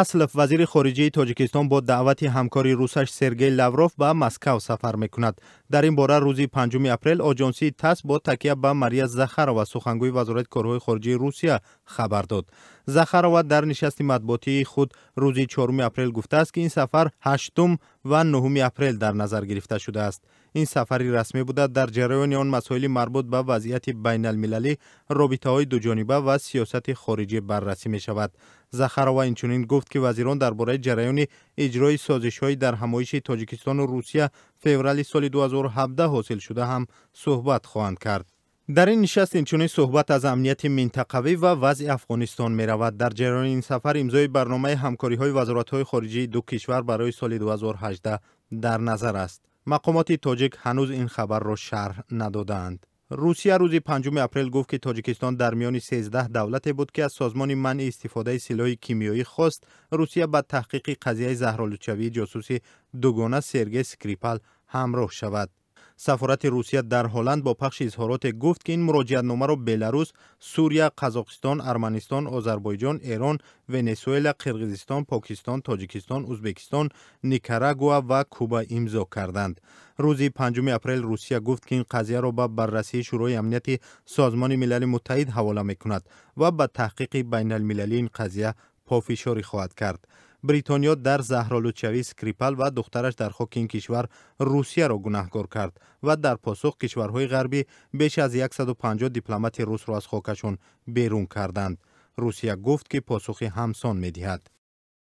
аслов вазири хориҷии тоҷикистон бо даъвати ҳамкори русаш Сергей Лавров ба Москав сафар мекунад. Дар ин бора рӯзи 5 апрел оҷонсии ТАСС бо такя ба Мария Захарова сухангӯи вазорати корҳои хориҷии Русия хабар дод. Захарова дар нишасти матбуотии худ рӯзи 4 апрел гуфтааст, ки ин сафар 8 ва 9 апрел дар назар гирифта шудааст. ин сафари расмӣ буда дар ҷараёни он масоили марбут ба вазъияти байналмилалӣ, робитаҳои дуҷониба ва сиёсати хориҷӣ баррасӣ мешавад. Захарова инчунин гуфт, ки вазирон дар бораи ҷараёни иҷрои созишҳои дар ҳамоиши Тоҷикистону Русия феврали соли 2017 ҳосил шуда ҳам суҳбат хоҳанд кард. дар ин нишаст инчунин суҳбат аз амнияти минтақавӣ ва вазъи Афғонистон меравад. Дар ҷараёни ин сафар имзои барномаи ҳамкориҳои вазоратҳои хориҷии ду кишвар барои соли 2018 дар назар аст. мақомоти тоҷик ҳанӯз ин хабарро шарҳ надодаанд. русия рӯзи 5 апрел гуфт, ки Тоҷикистон дар миёни 13 давлате буд, ки аз созмони манъи истифодаи силоҳи кимиёӣ хост Русия ба таҳқиқи қазияи заҳролудшавии ҷосуси дугона Сергей Скрипал ҳамроҳ шавад. сафорати Русия дар Ҳолланд бо пахши изҳороте гуфт, ки ин муроҷиатномаро Беларус, Сурия, Қазоқистон, Арманистон, Озарбойҷон, Эрон, Венесуэла, Қирғизистон, Покистон, Тоҷикистон, Узбекистон, Никарагуа ва Куба имзо карданд. рӯзи 5 апрел Русия гуфт, ки ин қазияро ба баррасии Шӯрои амнияти Созмони Милали Муттаҳид ҳавола мекунад ва ба таҳқиқи байналмилалии ин қазия пофишорӣ хоҳад кард. бритониё дар заҳролудшавии Скрипал ва духтараш дар хоки ин кишвар Русияро гунаҳкор кард ва дар посух кишварҳои ғарбӣ беш аз 150 дипломати русро аз хокашон берун карданд. Русия гуфт, ки посухи ҳамсон медиҳад.